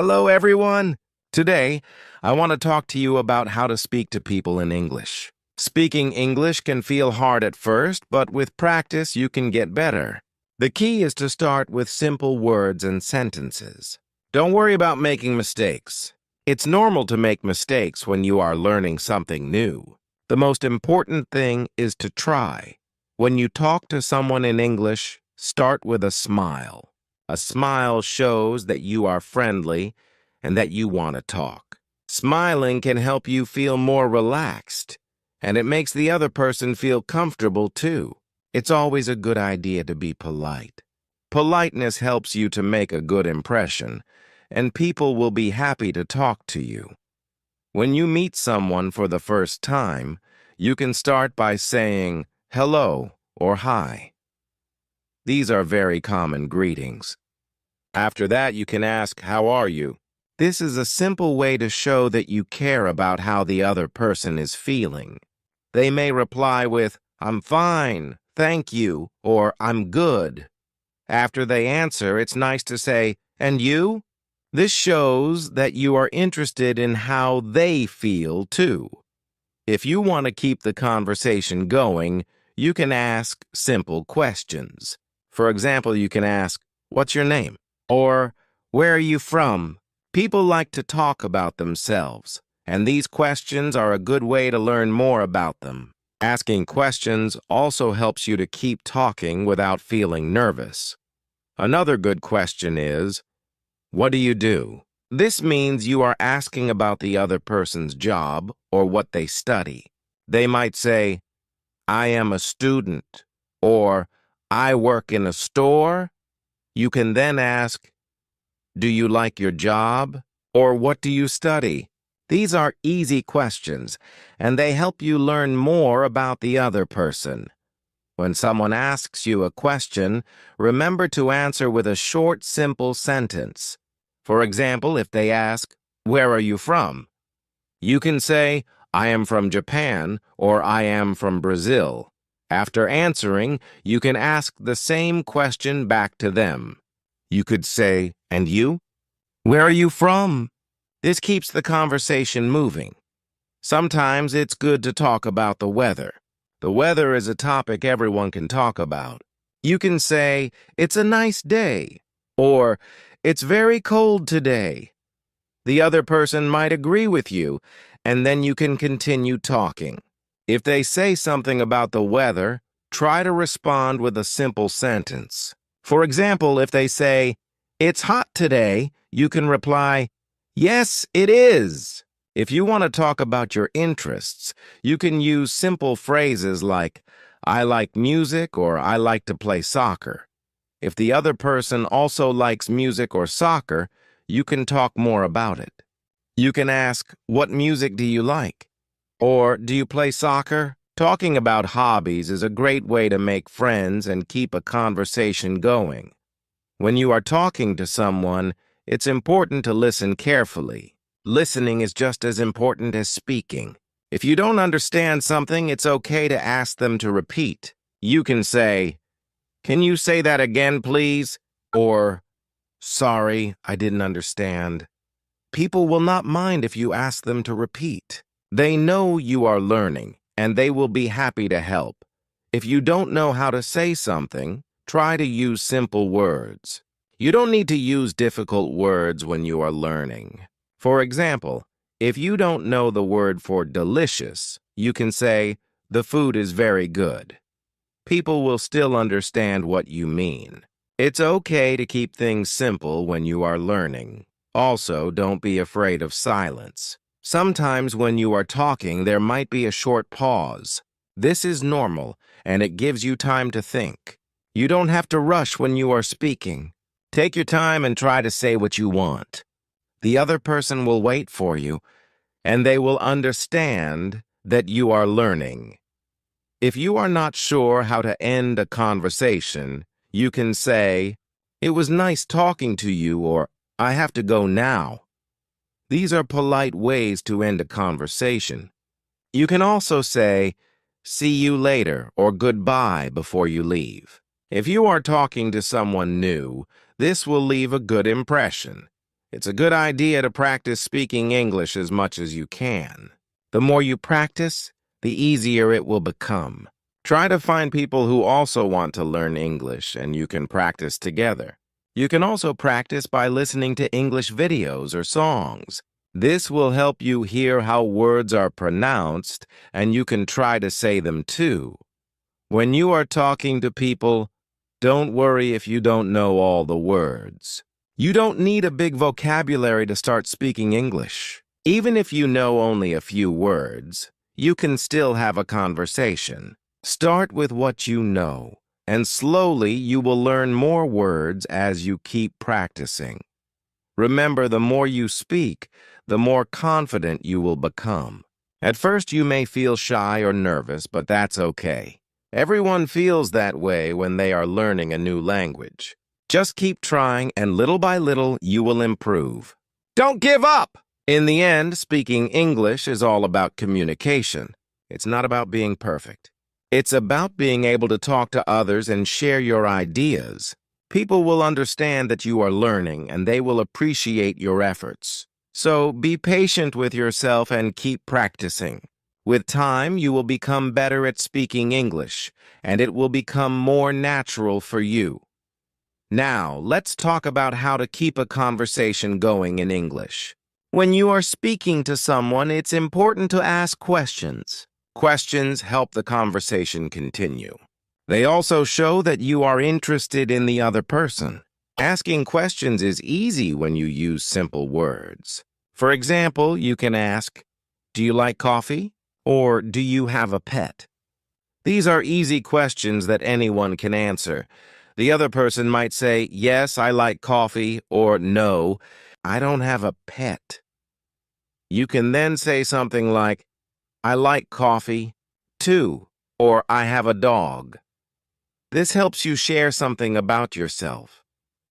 Hello, everyone. Today, I want to talk to you about how to speak to people in English. Speaking English can feel hard at first, but with practice, you can get better. The key is to start with simple words and sentences. Don't worry about making mistakes. It's normal to make mistakes when you are learning something new. The most important thing is to try. When you talk to someone in English, start with a smile. A smile shows that you are friendly and that you want to talk. Smiling can help you feel more relaxed, and it makes the other person feel comfortable too. It's always a good idea to be polite. Politeness helps you to make a good impression, and people will be happy to talk to you. When you meet someone for the first time, you can start by saying hello or hi. These are very common greetings. After that, you can ask, "How are you?" This is a simple way to show that you care about how the other person is feeling. They may reply with, "I'm fine, thank you," or "I'm good." After they answer, it's nice to say, "And you?" This shows that you are interested in how they feel, too. If you want to keep the conversation going, you can ask simple questions. For example, you can ask, "What's your name?" Or, "Where are you from?" People like to talk about themselves, and these questions are a good way to learn more about them. Asking questions also helps you to keep talking without feeling nervous. Another good question is, "What do you do?" This means you are asking about the other person's job or what they study. They might say, "I am a student," or "I work in a store." You can then ask, "Do you like your job?" or "What do you study?" These are easy questions, and they help you learn more about the other person. When someone asks you a question, remember to answer with a short, simple sentence. For example, if they ask, "Where are you from?" you can say, "I am from Japan," or "I am from Brazil." After answering, you can ask the same question back to them. You could say, "And you? Where are you from?" This keeps the conversation moving. Sometimes it's good to talk about the weather. The weather is a topic everyone can talk about. You can say, "It's a nice day," or "It's very cold today." The other person might agree with you, and then you can continue talking. If they say something about the weather, try to respond with a simple sentence. For example, if they say, "It's hot today," you can reply, "Yes, it is." If you want to talk about your interests, you can use simple phrases like, "I like music," or "I like to play soccer." If the other person also likes music or soccer, you can talk more about it. You can ask, "What music do you like?" Or, "Do you play soccer?" Talking about hobbies is a great way to make friends and keep a conversation going. When you are talking to someone, it's important to listen carefully. Listening is just as important as speaking. If you don't understand something, it's okay to ask them to repeat. You can say, "Can you say that again, please?" Or, "Sorry, I didn't understand." People will not mind if you ask them to repeat. They know you are learning, and they will be happy to help. If you don't know how to say something, try to use simple words. You don't need to use difficult words when you are learning. For example, if you don't know the word for delicious, you can say, "The food is very good." People will still understand what you mean. It's okay to keep things simple when you are learning. Also, don't be afraid of silence. Sometimes when you are talking, there might be a short pause. This is normal, and it gives you time to think. You don't have to rush when you are speaking. Take your time and try to say what you want. The other person will wait for you, and they will understand that you are learning. If you are not sure how to end a conversation, you can say, "It was nice talking to you," or "I have to go now." These are polite ways to end a conversation. You can also say, "See you later," or "Goodbye" before you leave. If you are talking to someone new, this will leave a good impression. It's a good idea to practice speaking English as much as you can. The more you practice, the easier it will become. Try to find people who also want to learn English, and you can practice together. You can also practice by listening to English videos or songs. This will help you hear how words are pronounced, and you can try to say them too. When you are talking to people, don't worry if you don't know all the words. You don't need a big vocabulary to start speaking English. Even if you know only a few words, you can still have a conversation. Start with what you know, and slowly you will learn more words as you keep practicing. Remember, the more you speak, the more confident you will become. At first, you may feel shy or nervous, but that's okay. Everyone feels that way when they are learning a new language. Just keep trying, and little by little, you will improve. Don't give up! In the end, speaking English is all about communication. It's not about being perfect. It's about being able to talk to others and share your ideas. People will understand that you are learning, and they will appreciate your efforts. So be patient with yourself and keep practicing. With time, you will become better at speaking English, and it will become more natural for you. Now, let's talk about how to keep a conversation going in English. When you are speaking to someone, it's important to ask questions. Questions help the conversation continue. They also show that you are interested in the other person. Asking questions is easy when you use simple words. For example, you can ask, "Do you like coffee?" or "Do you have a pet?" These are easy questions that anyone can answer. The other person might say, "Yes, I like coffee," or "No, I don't have a pet." You can then say something like, "I like coffee, too," or "I have a dog." This helps you share something about yourself,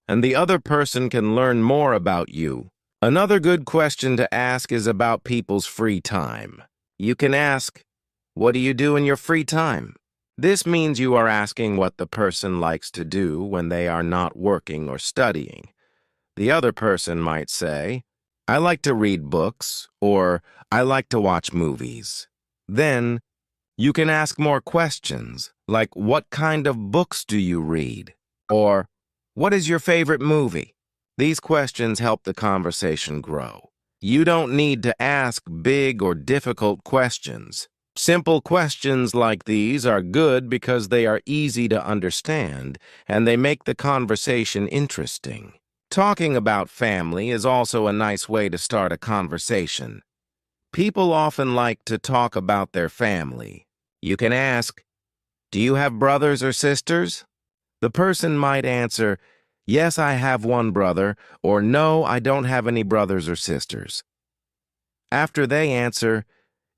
and the other person can learn more about you. Another good question to ask is about people's free time. You can ask, "What do you do in your free time?" This means you are asking what the person likes to do when they are not working or studying. The other person might say, "I like to read books," or "I like to watch movies." Then, you can ask more questions, like "What kind of books do you read?" or "What is your favorite movie?" These questions help the conversation grow. You don't need to ask big or difficult questions. Simple questions like these are good because they are easy to understand and they make the conversation interesting. Talking about family is also a nice way to start a conversation. People often like to talk about their family. You can ask, "Do you have brothers or sisters?" The person might answer, "Yes, I have one brother," or "No, I don't have any brothers or sisters." After they answer,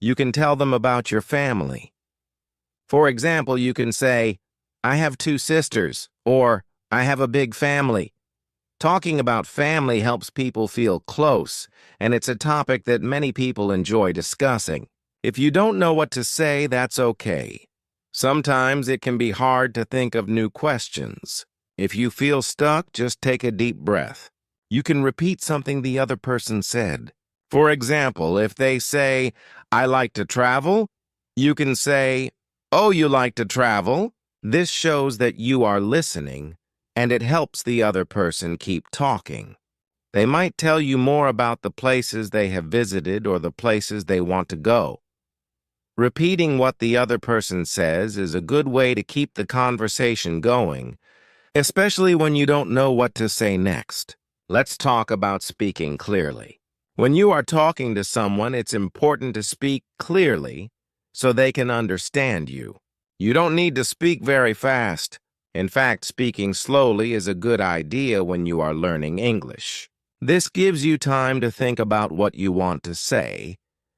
you can tell them about your family. For example, you can say, "I have 2 sisters," or "I have a big family." Talking about family helps people feel close, and it's a topic that many people enjoy discussing. If you don't know what to say, that's okay. Sometimes it can be hard to think of new questions. If you feel stuck, just take a deep breath. You can repeat something the other person said. For example, if they say, "I like to travel," you can say, "Oh, you like to travel?" This shows that you are listening, and it helps the other person keep talking. They might tell you more about the places they have visited or the places they want to go. Repeating what the other person says is a good way to keep the conversation going, especially when you don't know what to say next. Let's talk about speaking clearly. When you are talking to someone, it's important to speak clearly so they can understand you. You don't need to speak very fast. In fact, speaking slowly is a good idea when you are learning English. This gives you time to think about what you want to say,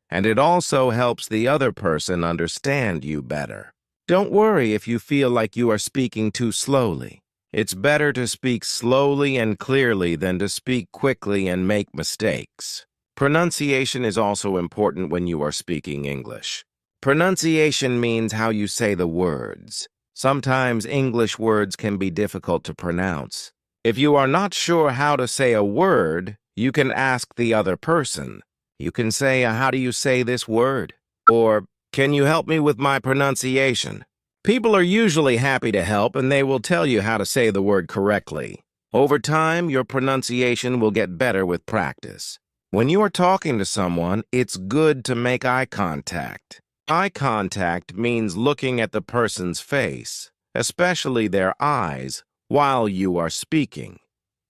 and it also helps the other person understand you better. Don't worry if you feel like you are speaking too slowly. It's better to speak slowly and clearly than to speak quickly and make mistakes. Pronunciation is also important when you are speaking English. Pronunciation means how you say the words. Sometimes English words can be difficult to pronounce. If you are not sure how to say a word, you can ask the other person. You can say, how do you say this word? Or, can you help me with my pronunciation? People are usually happy to help, and they will tell you how to say the word correctly. Over time, your pronunciation will get better with practice. When you are talking to someone, it's good to make eye contact. Eye contact means looking at the person's face, especially their eyes, while you are speaking.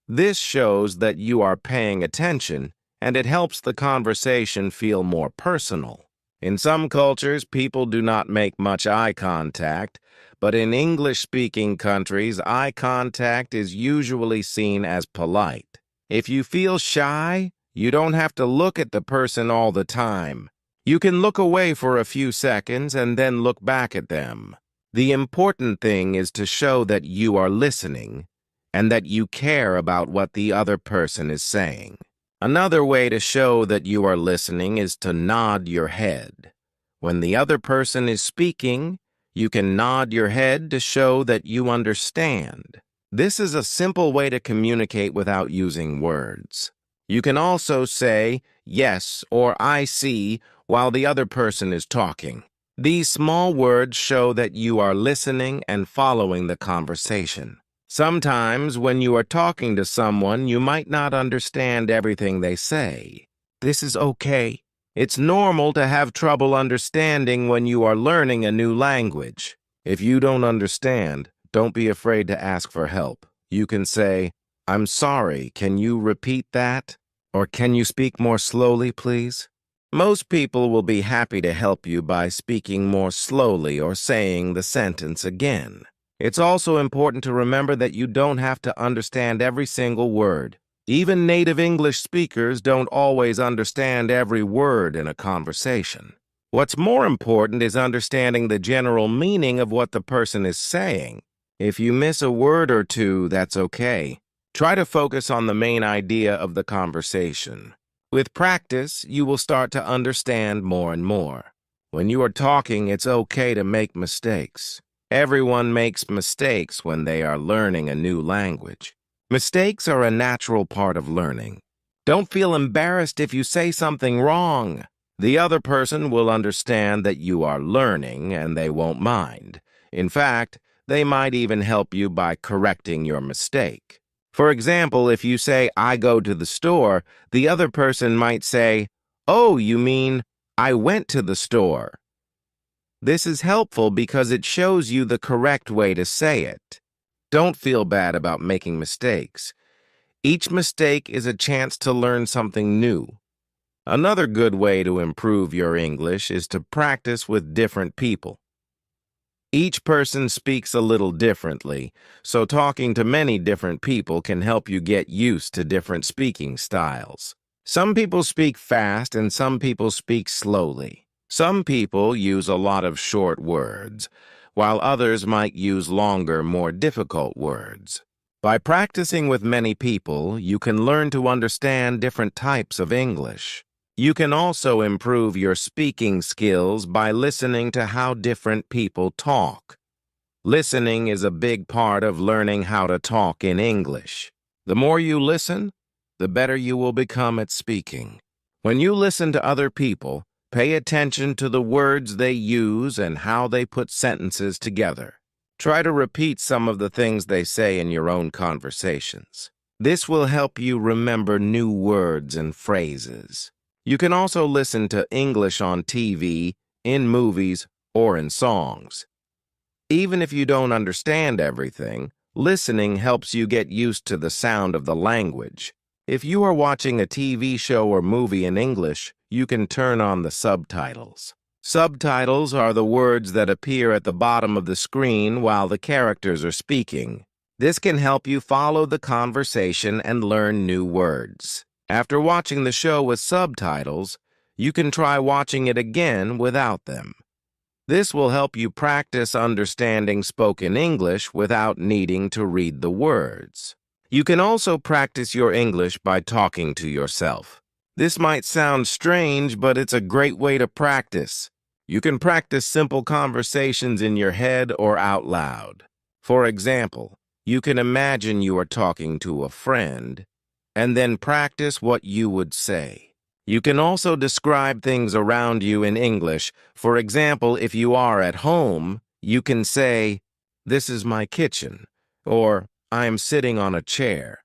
This shows that you are paying attention, and it helps the conversation feel more personal. In some cultures, people do not make much eye contact, but in English-speaking countries, eye contact is usually seen as polite. If you feel shy, you don't have to look at the person all the time. You can look away for a few seconds and then look back at them. The important thing is to show that you are listening and that you care about what the other person is saying. Another way to show that you are listening is to nod your head. When the other person is speaking, you can nod your head to show that you understand. This is a simple way to communicate without using words. You can also say, yes, or I see, while the other person is talking. These small words show that you are listening and following the conversation. Sometimes, when you are talking to someone, you might not understand everything they say. This is okay. It's normal to have trouble understanding when you are learning a new language. If you don't understand, don't be afraid to ask for help. You can say, I'm sorry, can you repeat that? Or can you speak more slowly, please? Most people will be happy to help you by speaking more slowly or saying the sentence again. It's also important to remember that you don't have to understand every single word. Even native English speakers don't always understand every word in a conversation. What's more important is understanding the general meaning of what the person is saying. If you miss a word or two, that's okay. Try to focus on the main idea of the conversation. With practice, you will start to understand more and more. When you are talking, it's okay to make mistakes. Everyone makes mistakes when they are learning a new language. Mistakes are a natural part of learning. Don't feel embarrassed if you say something wrong. The other person will understand that you are learning and they won't mind. In fact, they might even help you by correcting your mistake. For example, if you say, I go to the store, the other person might say, oh, you mean, I went to the store. This is helpful because it shows you the correct way to say it. Don't feel bad about making mistakes. Each mistake is a chance to learn something new. Another good way to improve your English is to practice with different people. Each person speaks a little differently, so talking to many different people can help you get used to different speaking styles. Some people speak fast and some people speak slowly. Some people use a lot of short words, while others might use longer, more difficult words. By practicing with many people, you can learn to understand different types of English. You can also improve your speaking skills by listening to how different people talk. Listening is a big part of learning how to talk in English. The more you listen, the better you will become at speaking. When you listen to other people, pay attention to the words they use and how they put sentences together. Try to repeat some of the things they say in your own conversations. This will help you remember new words and phrases. You can also listen to English on TV, in movies, or in songs. Even if you don't understand everything, listening helps you get used to the sound of the language. If you are watching a TV show or movie in English, you can turn on the subtitles. Subtitles are the words that appear at the bottom of the screen while the characters are speaking. This can help you follow the conversation and learn new words. After watching the show with subtitles, you can try watching it again without them. This will help you practice understanding spoken English without needing to read the words. You can also practice your English by talking to yourself. This might sound strange, but it's a great way to practice. You can practice simple conversations in your head or out loud. For example, you can imagine you are talking to a friend, and then practice what you would say. You can also describe things around you in English. For example, if you are at home, you can say, "This is my kitchen," or "I am sitting on a chair."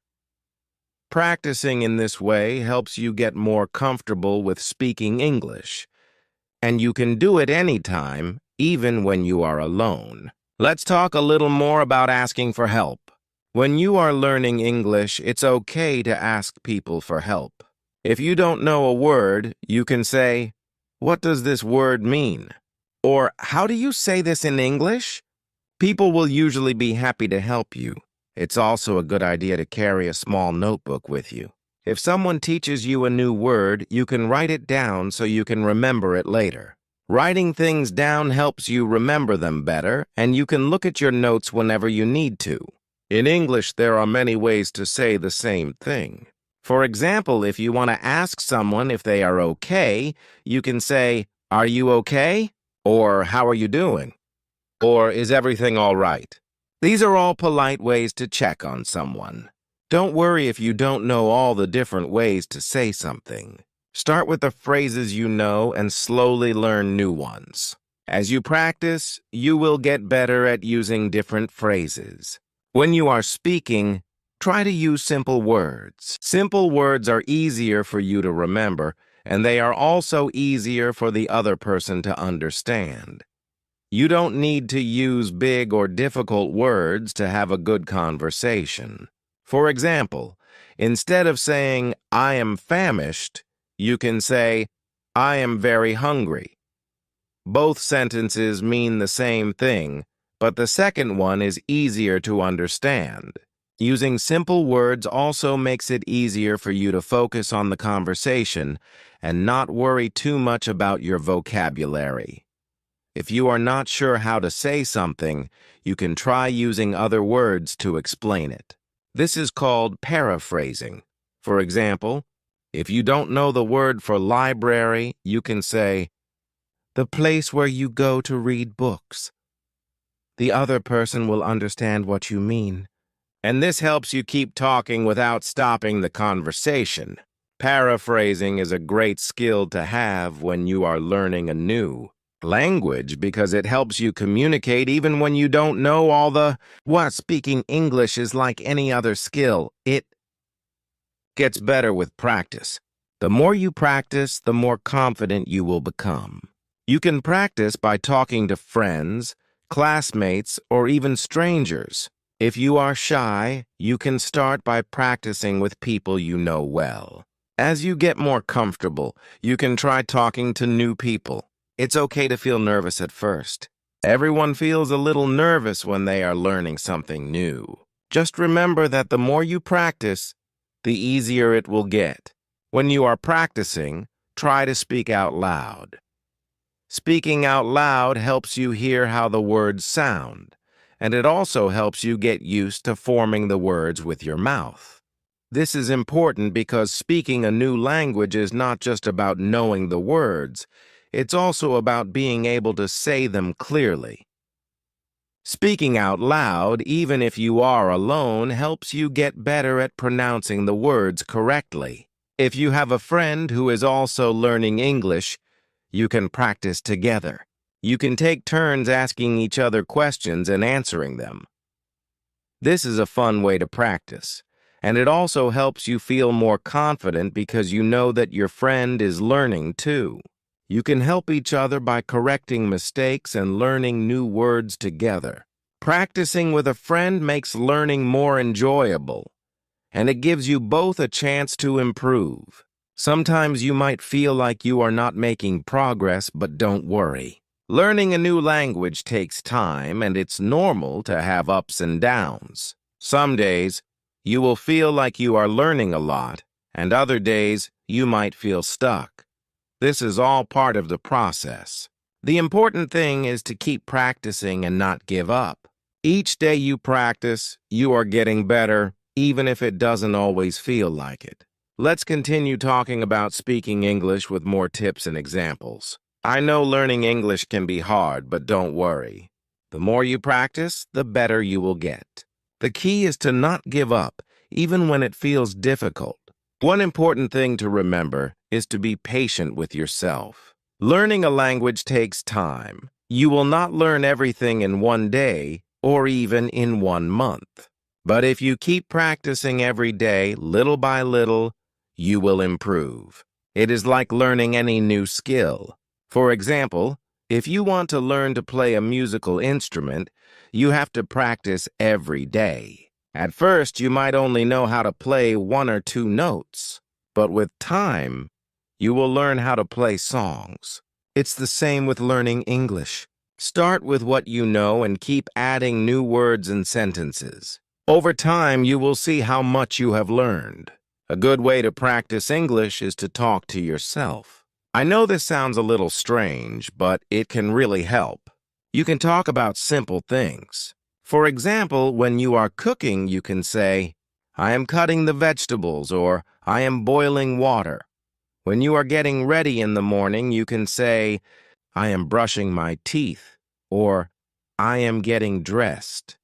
Practicing in this way helps you get more comfortable with speaking English, and you can do it anytime, even when you are alone. Let's talk a little more about asking for help. When you are learning English, it's okay to ask people for help. If you don't know a word, you can say, "What does this word mean?" Or, "How do you say this in English?" People will usually be happy to help you. It's also a good idea to carry a small notebook with you. If someone teaches you a new word, you can write it down so you can remember it later. Writing things down helps you remember them better, and you can look at your notes whenever you need to. In English, there are many ways to say the same thing. For example, if you want to ask someone if they are okay, you can say, "Are you okay?" Or, "How are you doing?" Or, "Is everything all right?" These are all polite ways to check on someone. Don't worry if you don't know all the different ways to say something. Start with the phrases you know and slowly learn new ones. As you practice, you will get better at using different phrases. When you are speaking, try to use simple words. Simple words are easier for you to remember, and they are also easier for the other person to understand. You don't need to use big or difficult words to have a good conversation. For example, instead of saying, "I am famished," you can say, "I am very hungry." Both sentences mean the same thing, but the second one is easier to understand. Using simple words also makes it easier for you to focus on the conversation and not worry too much about your vocabulary. If you are not sure how to say something, you can try using other words to explain it. This is called paraphrasing. For example, if you don't know the word for library, you can say, "The place where you go to read books." The other person will understand what you mean. And this helps you keep talking without stopping the conversation. Paraphrasing is a great skill to have when you are learning a new language because it helps you communicate even when you don't know all the what. Speaking English is like any other skill. It gets better with practice. The more you practice, the more confident you will become. You can practice by talking to friends, classmates, or even strangers. If you are shy, you can start by practicing with people you know well. As you get more comfortable, you can try talking to new people. It's okay to feel nervous at first. Everyone feels a little nervous when they are learning something new. Just remember that the more you practice, the easier it will get. When you are practicing, try to speak out loud. Speaking out loud helps you hear how the words sound, and it also helps you get used to forming the words with your mouth. This is important because speaking a new language is not just about knowing the words, it's also about being able to say them clearly. Speaking out loud, even if you are alone, helps you get better at pronouncing the words correctly. If you have a friend who is also learning English, you can practice together. You can take turns asking each other questions and answering them. This is a fun way to practice, and it also helps you feel more confident because you know that your friend is learning too. You can help each other by correcting mistakes and learning new words together. Practicing with a friend makes learning more enjoyable, and it gives you both a chance to improve. Sometimes you might feel like you are not making progress, but don't worry. Learning a new language takes time, and it's normal to have ups and downs. Some days, you will feel like you are learning a lot, and other days, you might feel stuck. This is all part of the process. The important thing is to keep practicing and not give up. Each day you practice, you are getting better, even if it doesn't always feel like it. Let's continue talking about speaking English with more tips and examples. I know learning English can be hard, but don't worry. The more you practice, the better you will get. The key is to not give up, even when it feels difficult. One important thing to remember is to be patient with yourself. Learning a language takes time. You will not learn everything in one day or even in 1 month. But if you keep practicing every day, little by little, you will improve. It is like learning any new skill. For example, if you want to learn to play a musical instrument, you have to practice every day. At first, you might only know how to play 1 or 2 notes, but with time, you will learn how to play songs. It's the same with learning English. Start with what you know and keep adding new words and sentences. Over time, you will see how much you have learned. A good way to practice English is to talk to yourself. I know this sounds a little strange, but it can really help. You can talk about simple things. For example, when you are cooking, you can say, "I am cutting the vegetables," or "I am boiling water." When you are getting ready in the morning, you can say, "I am brushing my teeth," or "I am getting dressed."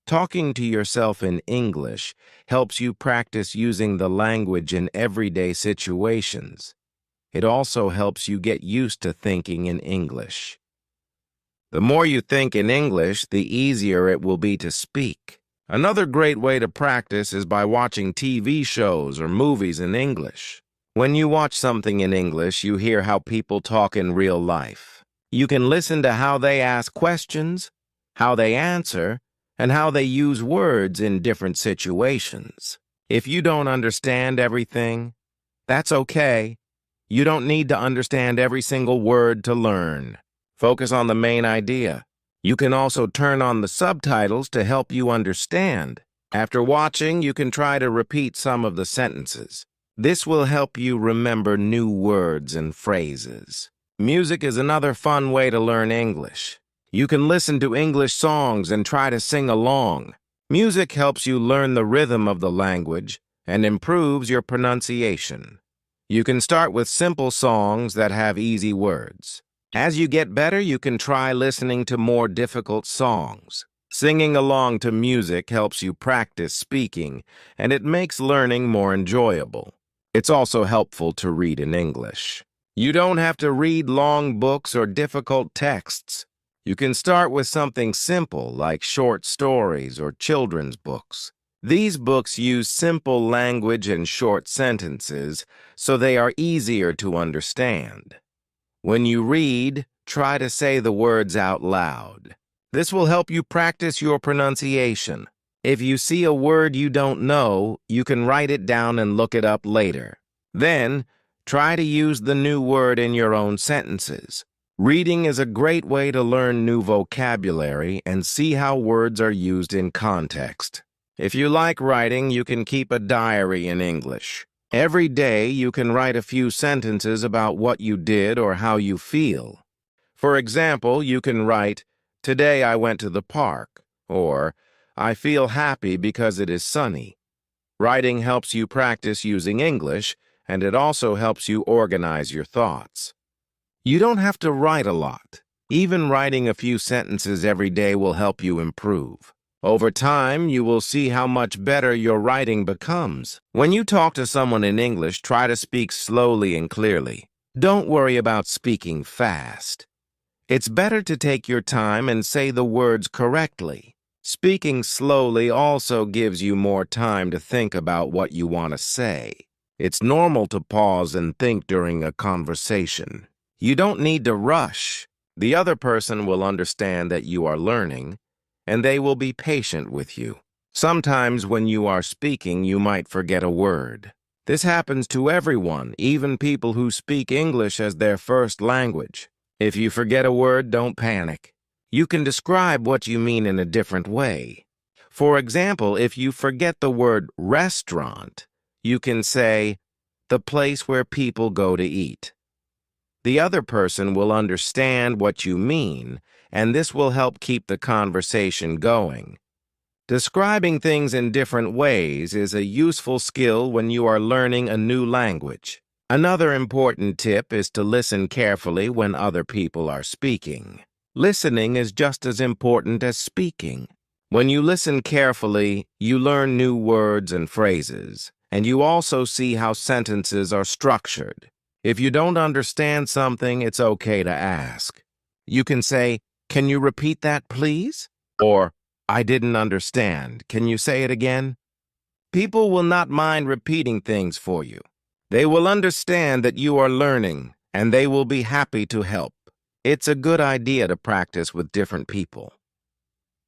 Talking to yourself in English helps you practice using the language in everyday situations. It also helps you get used to thinking in English. The more you think in English, the easier it will be to speak. Another great way to practice is by watching TV shows or movies in English. When you watch something in English, you hear how people talk in real life. You can listen to how they ask questions, how they answer, and how they use words in different situations. If you don't understand everything, that's okay. You don't need to understand every single word to learn. Focus on the main idea. You can also turn on the subtitles to help you understand. After watching, you can try to repeat some of the sentences. This will help you remember new words and phrases. Music is another fun way to learn English. You can listen to English songs and try to sing along. Music helps you learn the rhythm of the language and improves your pronunciation. You can start with simple songs that have easy words. As you get better, you can try listening to more difficult songs. Singing along to music helps you practice speaking, and it makes learning more enjoyable. It's also helpful to read in English. You don't have to read long books or difficult texts. You can start with something simple like short stories or children's books. These books use simple language and short sentences, so they are easier to understand. When you read, try to say the words out loud. This will help you practice your pronunciation. If you see a word you don't know, you can write it down and look it up later. Then, try to use the new word in your own sentences. Reading is a great way to learn new vocabulary and see how words are used in context. If you like writing, you can keep a diary in English. Every day, you can write a few sentences about what you did or how you feel. For example, you can write, "Today I went to the park," or "I feel happy because it is sunny." Writing helps you practice using English, and it also helps you organize your thoughts. You don't have to write a lot. Even writing a few sentences every day will help you improve. Over time, you will see how much better your writing becomes. When you talk to someone in English, try to speak slowly and clearly. Don't worry about speaking fast. It's better to take your time and say the words correctly. Speaking slowly also gives you more time to think about what you want to say. It's normal to pause and think during a conversation. You don't need to rush. The other person will understand that you are learning, and they will be patient with you. Sometimes when you are speaking, you might forget a word. This happens to everyone, even people who speak English as their first language. If you forget a word, don't panic. You can describe what you mean in a different way. For example, if you forget the word restaurant, you can say, "the place where people go to eat." The other person will understand what you mean, and this will help keep the conversation going. Describing things in different ways is a useful skill when you are learning a new language. Another important tip is to listen carefully when other people are speaking. Listening is just as important as speaking. When you listen carefully, you learn new words and phrases, and you also see how sentences are structured. If you don't understand something, it's okay to ask. You can say, "Can you repeat that, please?" Or, "I didn't understand. Can you say it again?" People will not mind repeating things for you. They will understand that you are learning, and they will be happy to help. It's a good idea to practice with different people.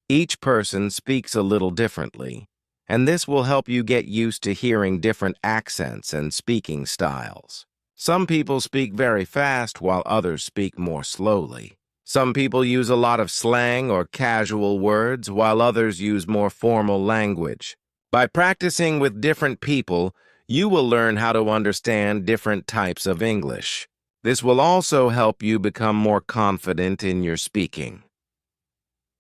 Each person speaks a little differently, and this will help you get used to hearing different accents and speaking styles. Some people speak very fast while others speak more slowly. Some people use a lot of slang or casual words while others use more formal language. By practicing with different people, you will learn how to understand different types of English. This will also help you become more confident in your speaking.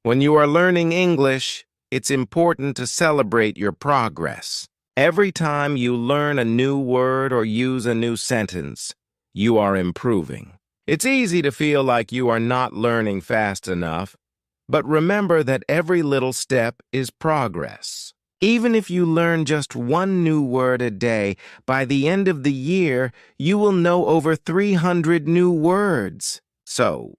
When you are learning English, it's important to celebrate your progress. Every time you learn a new word or use a new sentence, you are improving. It's easy to feel like you are not learning fast enough, but remember that every little step is progress. Even if you learn just one new word a day, by the end of the year, you will know over 300 new words. So,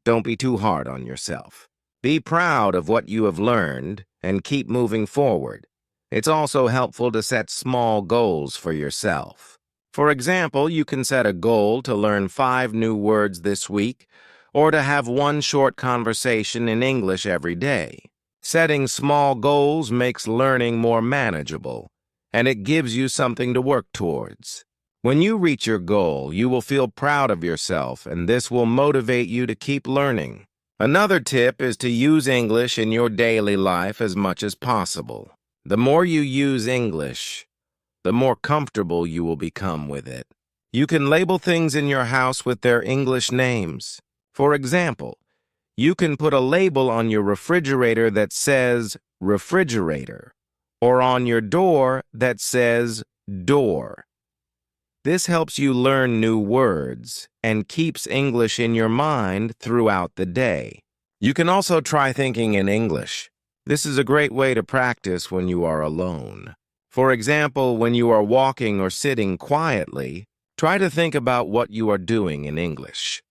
don't be too hard on yourself. Be proud of what you have learned and keep moving forward. It's also helpful to set small goals for yourself. For example, you can set a goal to learn 5 new words this week or to have one short conversation in English every day. Setting small goals makes learning more manageable, and it gives you something to work towards. When you reach your goal, you will feel proud of yourself, and this will motivate you to keep learning. Another tip is to use English in your daily life as much as possible. The more you use English, the more comfortable you will become with it. You can label things in your house with their English names. For example, you can put a label on your refrigerator that says refrigerator, or on your door that says door. This helps you learn new words and keeps English in your mind throughout the day. You can also try thinking in English. This is a great way to practice when you are alone. For example, when you are walking or sitting quietly, try to think about what you are doing in English.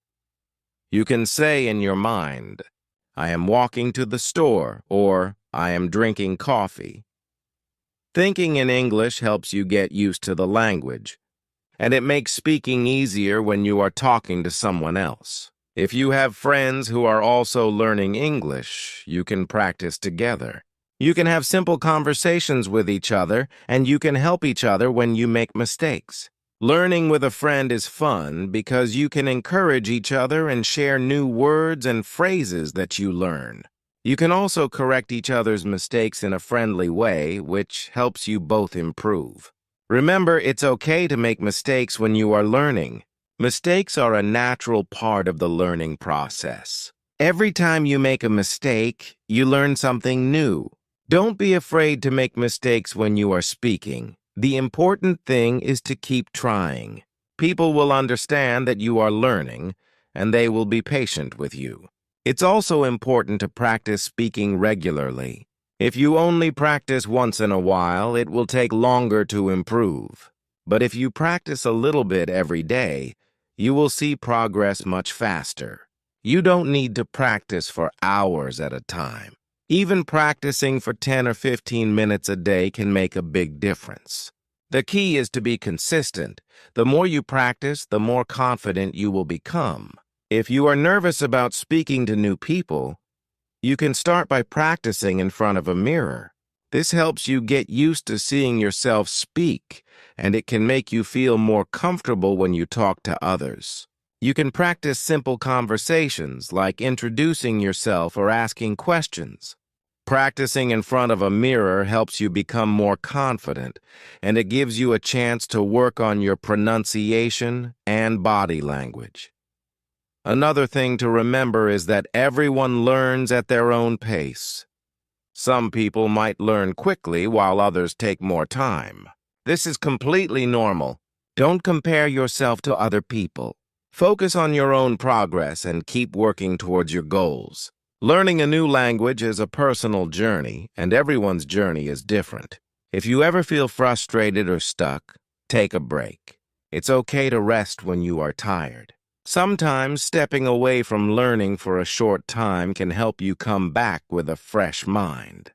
You can say in your mind, "I am walking to the store," or "I am drinking coffee." Thinking in English helps you get used to the language, and it makes speaking easier when you are talking to someone else. If you have friends who are also learning English, you can practice together. You can have simple conversations with each other, and you can help each other when you make mistakes. Learning with a friend is fun because you can encourage each other and share new words and phrases that you learn. You can also correct each other's mistakes in a friendly way, which helps you both improve. Remember, it's okay to make mistakes when you are learning. Mistakes are a natural part of the learning process. Every time you make a mistake, you learn something new. Don't be afraid to make mistakes when you are speaking. The important thing is to keep trying. People will understand that you are learning, and they will be patient with you. It's also important to practice speaking regularly. If you only practice once in a while, it will take longer to improve. But if you practice a little bit every day, you will see progress much faster. You don't need to practice for hours at a time. Even practicing for 10 or 15 minutes a day can make a big difference. The key is to be consistent. The more you practice, the more confident you will become. If you are nervous about speaking to new people, you can start by practicing in front of a mirror. This helps you get used to seeing yourself speak, and it can make you feel more comfortable when you talk to others. You can practice simple conversations like introducing yourself or asking questions. Practicing in front of a mirror helps you become more confident, and it gives you a chance to work on your pronunciation and body language. Another thing to remember is that everyone learns at their own pace. Some people might learn quickly while others take more time. This is completely normal. Don't compare yourself to other people. Focus on your own progress and keep working towards your goals. Learning a new language is a personal journey, and everyone's journey is different. If you ever feel frustrated or stuck, take a break. It's okay to rest when you are tired. Sometimes stepping away from learning for a short time can help you come back with a fresh mind.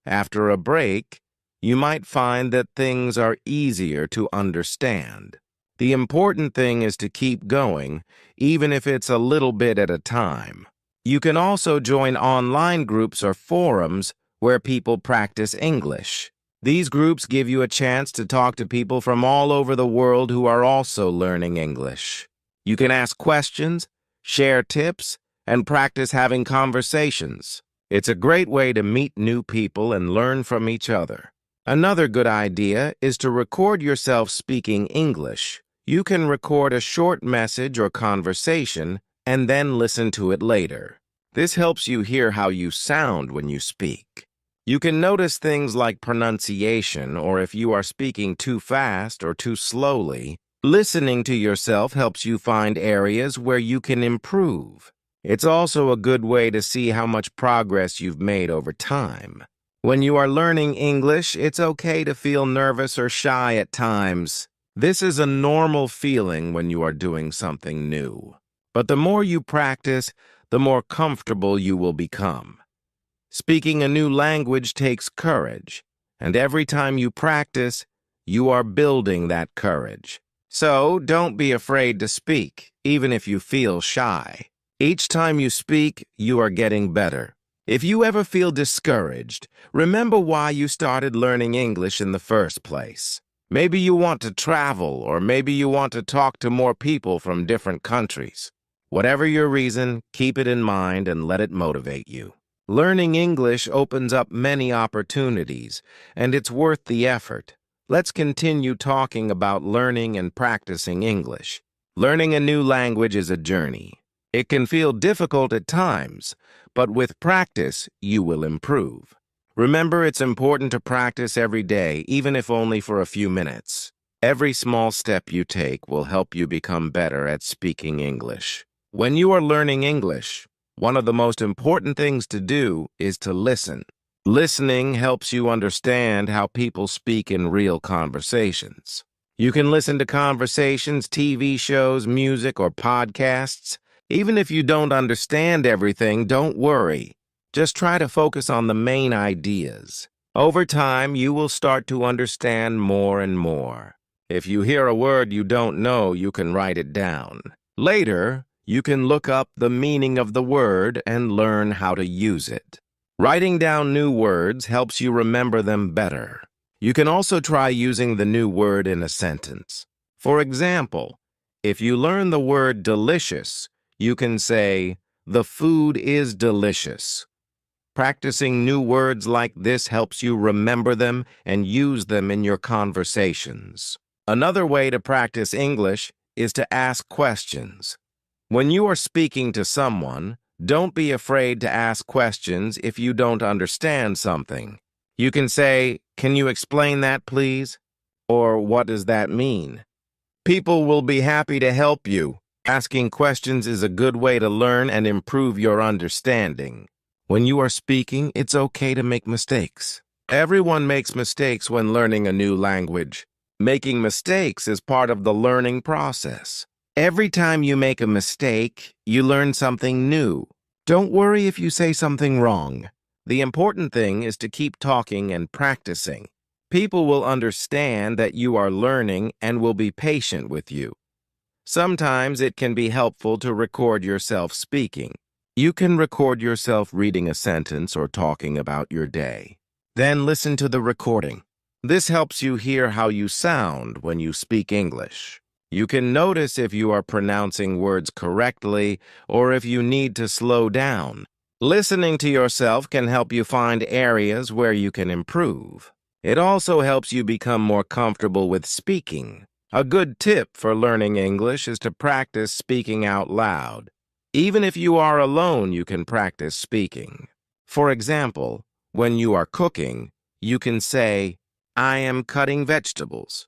After a break, you might find that things are easier to understand. The important thing is to keep going, even if it's a little bit at a time. You can also join online groups or forums where people practice English. These groups give you a chance to talk to people from all over the world who are also learning English. You can ask questions, share tips, and practice having conversations. It's a great way to meet new people and learn from each other. Another good idea is to record yourself speaking English. You can record a short message or conversation and then listen to it later. This helps you hear how you sound when you speak. You can notice things like pronunciation or if you are speaking too fast or too slowly. Listening to yourself helps you find areas where you can improve. It's also a good way to see how much progress you've made over time. When you are learning English, it's okay to feel nervous or shy at times. This is a normal feeling when you are doing something new. But the more you practice, the more comfortable you will become. Speaking a new language takes courage, and every time you practice, you are building that courage. So don't be afraid to speak, even if you feel shy. Each time you speak, you are getting better. If you ever feel discouraged, remember why you started learning English in the first place. Maybe you want to travel, or maybe you want to talk to more people from different countries. Whatever your reason, keep it in mind and let it motivate you. Learning English opens up many opportunities, and it's worth the effort. Let's continue talking about learning and practicing English. Learning a new language is a journey. It can feel difficult at times, but with practice, you will improve. Remember, it's important to practice every day, even if only for a few minutes. Every small step you take will help you become better at speaking English. When you are learning English, one of the most important things to do is to listen. Listening helps you understand how people speak in real conversations. You can listen to conversations, TV shows, music, or podcasts. Even if you don't understand everything, don't worry. Just try to focus on the main ideas. Over time, you will start to understand more and more. If you hear a word you don't know, you can write it down. Later, you can look up the meaning of the word and learn how to use it. Writing down new words helps you remember them better. You can also try using the new word in a sentence. For example, if you learn the word delicious, you can say, "The food is delicious." Practicing new words like this helps you remember them and use them in your conversations. Another way to practice English is to ask questions. When you are speaking to someone, don't be afraid to ask questions if you don't understand something. You can say, "Can you explain that, please?" Or, "What does that mean?" People will be happy to help you. Asking questions is a good way to learn and improve your understanding. When you are speaking, it's okay to make mistakes. Everyone makes mistakes when learning a new language. Making mistakes is part of the learning process. Every time you make a mistake, you learn something new. Don't worry if you say something wrong. The important thing is to keep talking and practicing. People will understand that you are learning and will be patient with you. Sometimes it can be helpful to record yourself speaking. You can record yourself reading a sentence or talking about your day. Then listen to the recording. This helps you hear how you sound when you speak English. You can notice if you are pronouncing words correctly or if you need to slow down. Listening to yourself can help you find areas where you can improve. It also helps you become more comfortable with speaking. A good tip for learning English is to practice speaking out loud. Even if you are alone, you can practice speaking. For example, when you are cooking, you can say, "I am cutting vegetables."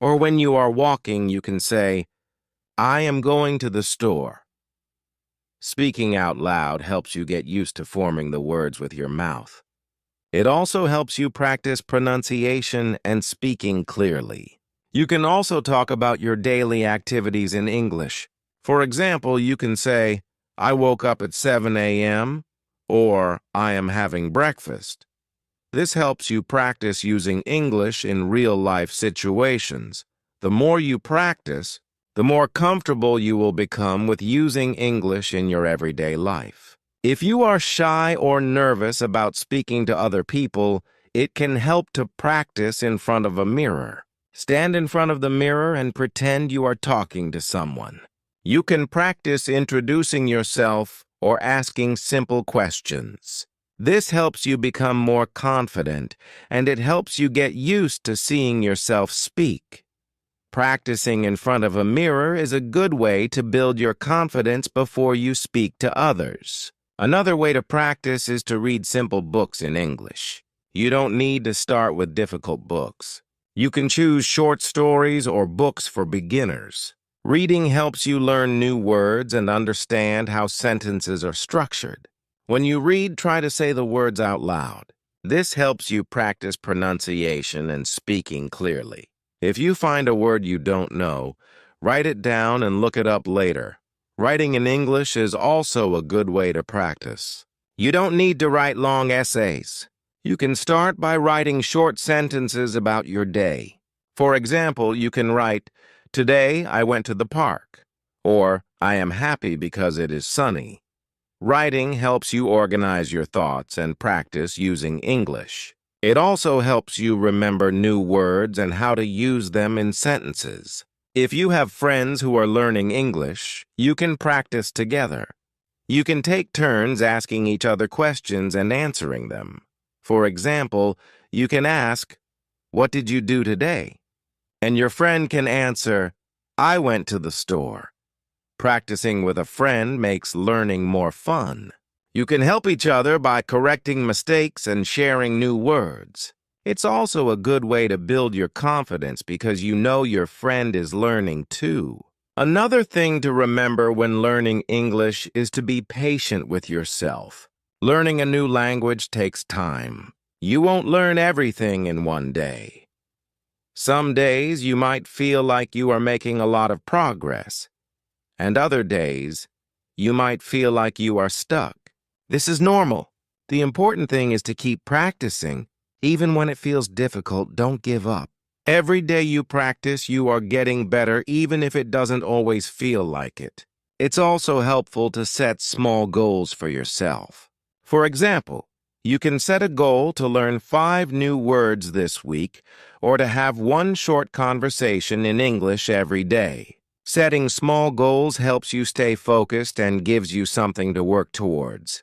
Or when you are walking, you can say, "I am going to the store." Speaking out loud helps you get used to forming the words with your mouth. It also helps you practice pronunciation and speaking clearly. You can also talk about your daily activities in English. For example, you can say, I woke up at 7 a.m. or I am having breakfast. This helps you practice using English in real-life situations. The more you practice, the more comfortable you will become with using English in your everyday life. If you are shy or nervous about speaking to other people, it can help to practice in front of a mirror. Stand in front of the mirror and pretend you are talking to someone. You can practice introducing yourself or asking simple questions. This helps you become more confident, and it helps you get used to seeing yourself speak. Practicing in front of a mirror is a good way to build your confidence before you speak to others. Another way to practice is to read simple books in English. You don't need to start with difficult books. You can choose short stories or books for beginners. Reading helps you learn new words and understand how sentences are structured. When you read, try to say the words out loud. This helps you practice pronunciation and speaking clearly. If you find a word you don't know, write it down and look it up later. Writing in English is also a good way to practice. You don't need to write long essays. You can start by writing short sentences about your day. For example, you can write, Today I went to the park, or I am happy because it is sunny. Writing helps you organize your thoughts and practice using English. It also helps you remember new words and how to use them in sentences. If you have friends who are learning English, you can practice together. You can take turns asking each other questions and answering them. For example, you can ask, What did you do today? And your friend can answer, I went to the store. Practicing with a friend makes learning more fun. You can help each other by correcting mistakes and sharing new words. It's also a good way to build your confidence because you know your friend is learning too. Another thing to remember when learning English is to be patient with yourself. Learning a new language takes time. You won't learn everything in one day. Some days you might feel like you are making a lot of progress, and other days you might feel like you are stuck. This is normal. The important thing is to keep practicing. Even when it feels difficult, don't give up. Every day you practice, you are getting better, even if it doesn't always feel like it. It's also helpful to set small goals for yourself. For example, you can set a goal to learn 5 new words this week or to have one short conversation in English every day. Setting small goals helps you stay focused and gives you something to work towards.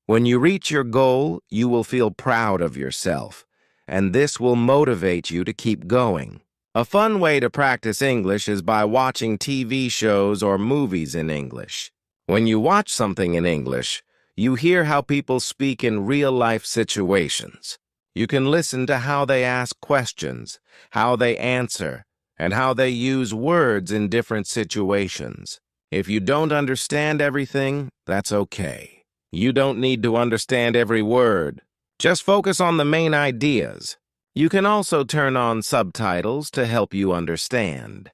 When you reach your goal, you will feel proud of yourself, and this will motivate you to keep going. A fun way to practice English is by watching TV shows or movies in English. When you watch something in English, you hear how people speak in real-life situations. You can listen to how they ask questions, how they answer, and how they use words in different situations. If you don't understand everything, that's okay. You don't need to understand every word. Just focus on the main ideas. You can also turn on subtitles to help you understand.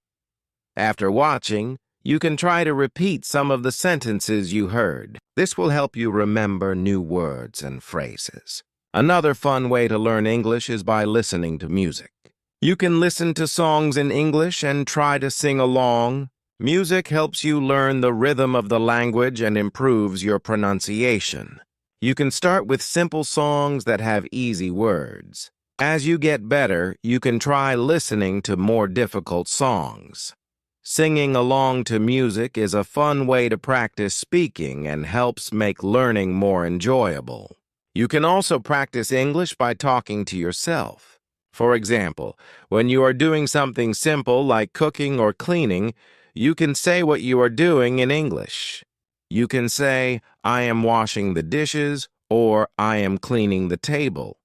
After watching, you can try to repeat some of the sentences you heard. This will help you remember new words and phrases. Another fun way to learn English is by listening to music. You can listen to songs in English and try to sing along. Music helps you learn the rhythm of the language and improves your pronunciation. You can start with simple songs that have easy words. As you get better, you can try listening to more difficult songs. Singing along to music is a fun way to practice speaking and helps make learning more enjoyable. You can also practice English by talking to yourself. For example, when you are doing something simple like cooking or cleaning, you can say what you are doing in English. You can say, I am washing the dishes, or I am cleaning the table.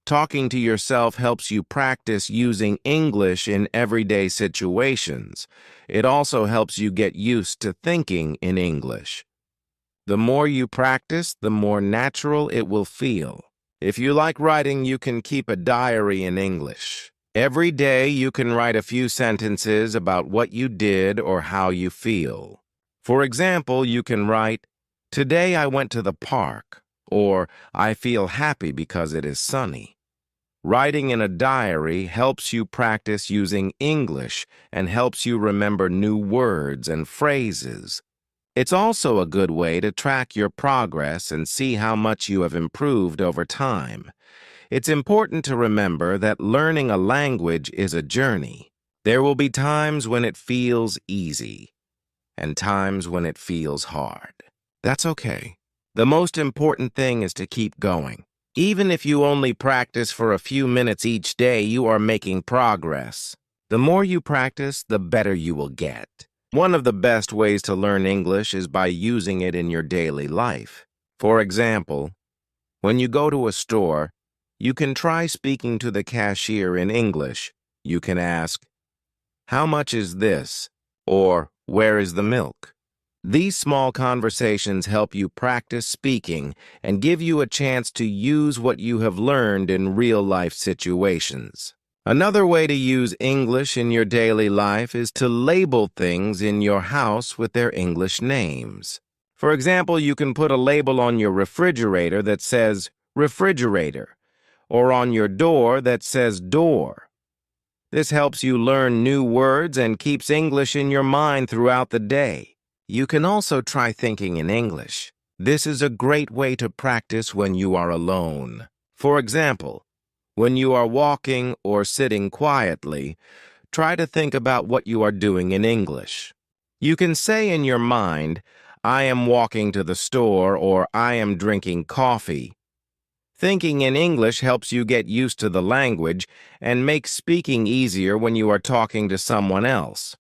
Talking to yourself helps you practice using English in everyday situations. It also helps you get used to thinking in English. The more you practice, the more natural it will feel. If you like writing, you can keep a diary in English. Every day, you can write a few sentences about what you did or how you feel. For example, you can write, "Today I went to the park," or "I feel happy because it is sunny." Writing in a diary helps you practice using English and helps you remember new words and phrases. It's also a good way to track your progress and see how much you have improved over time. It's important to remember that learning a language is a journey. There will be times when it feels easy and times when it feels hard. That's okay. The most important thing is to keep going. Even if you only practice for a few minutes each day, you are making progress. The more you practice, the better you will get. One of the best ways to learn English is by using it in your daily life. For example, when you go to a store, you can try speaking to the cashier in English. You can ask, "How much is this?" or "Where is the milk?" These small conversations help you practice speaking and give you a chance to use what you have learned in real-life situations. Another way to use English in your daily life is to label things in your house with their English names. For example, you can put a label on your refrigerator that says refrigerator, or on your door that says door. This helps you learn new words and keeps English in your mind throughout the day. You can also try thinking in English. This is a great way to practice when you are alone. For example, when you are walking or sitting quietly, try to think about what you are doing in English. You can say in your mind, "I am walking to the store," or "I am drinking coffee." Thinking in English helps you get used to the language and makes speaking easier when you are talking to someone else.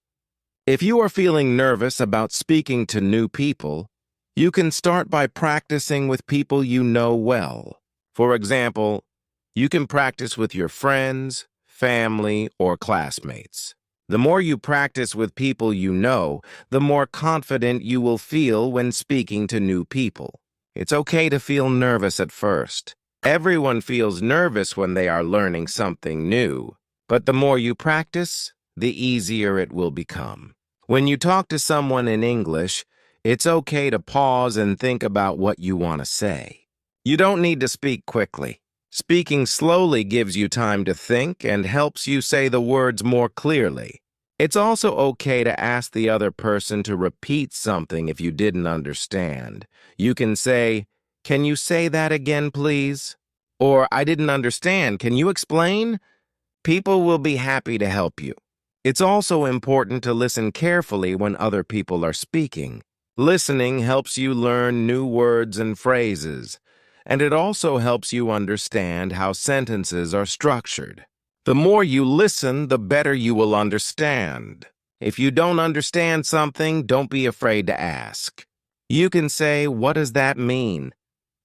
If you are feeling nervous about speaking to new people, you can start by practicing with people you know well. For example, you can practice with your friends, family, or classmates. The more you practice with people you know, the more confident you will feel when speaking to new people. It's okay to feel nervous at first. Everyone feels nervous when they are learning something new, but the more you practice, the easier it will become. When you talk to someone in English, it's okay to pause and think about what you want to say. You don't need to speak quickly. Speaking slowly gives you time to think and helps you say the words more clearly. It's also okay to ask the other person to repeat something if you didn't understand. You can say, "Can you say that again, please?" Or, "I didn't understand. Can you explain?" People will be happy to help you. It's also important to listen carefully when other people are speaking. Listening helps you learn new words and phrases, and it also helps you understand how sentences are structured. The more you listen, the better you will understand. If you don't understand something, don't be afraid to ask. You can say, "What does that mean?"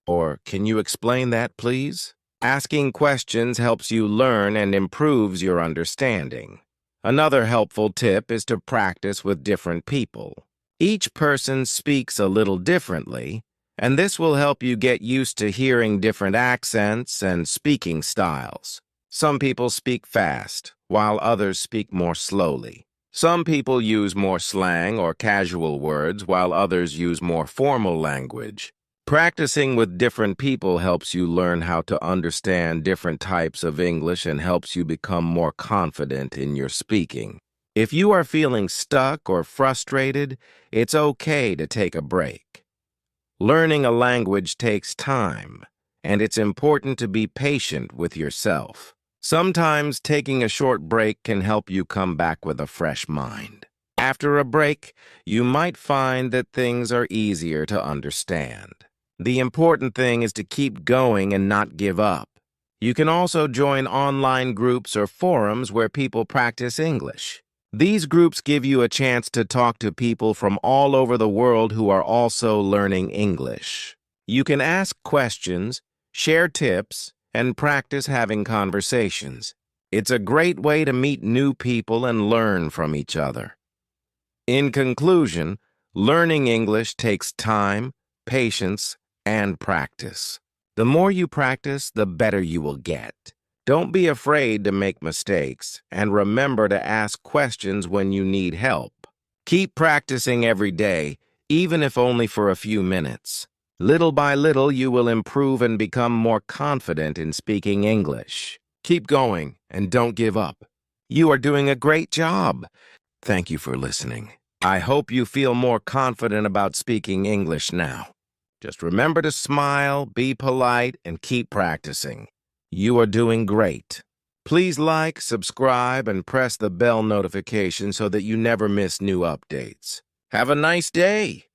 Or, "Can you explain that, please?" Asking questions helps you learn and improves your understanding. Another helpful tip is to practice with different people. Each person speaks a little differently, and this will help you get used to hearing different accents and speaking styles. Some people speak fast, while others speak more slowly. Some people use more slang or casual words, while others use more formal language. Practicing with different people helps you learn how to understand different types of English and helps you become more confident in your speaking. If you are feeling stuck or frustrated, it's okay to take a break. Learning a language takes time, and it's important to be patient with yourself. Sometimes taking a short break can help you come back with a fresh mind. After a break, you might find that things are easier to understand. The important thing is to keep going and not give up. You can also join online groups or forums where people practice English. These groups give you a chance to talk to people from all over the world who are also learning English. You can ask questions, share tips, and practice having conversations. It's a great way to meet new people and learn from each other. In conclusion, learning English takes time, patience, and practice. The more you practice, the better you will get. Don't be afraid to make mistakes, and remember to ask questions when you need help. Keep practicing every day, even if only for a few minutes. Little by little, you will improve and become more confident in speaking English. Keep going and don't give up. You are doing a great job. Thank you for listening. I hope you feel more confident about speaking English now. Just remember to smile, be polite, and keep practicing. You are doing great. Please like, subscribe, and press the bell notification so that you never miss new updates. Have a nice day.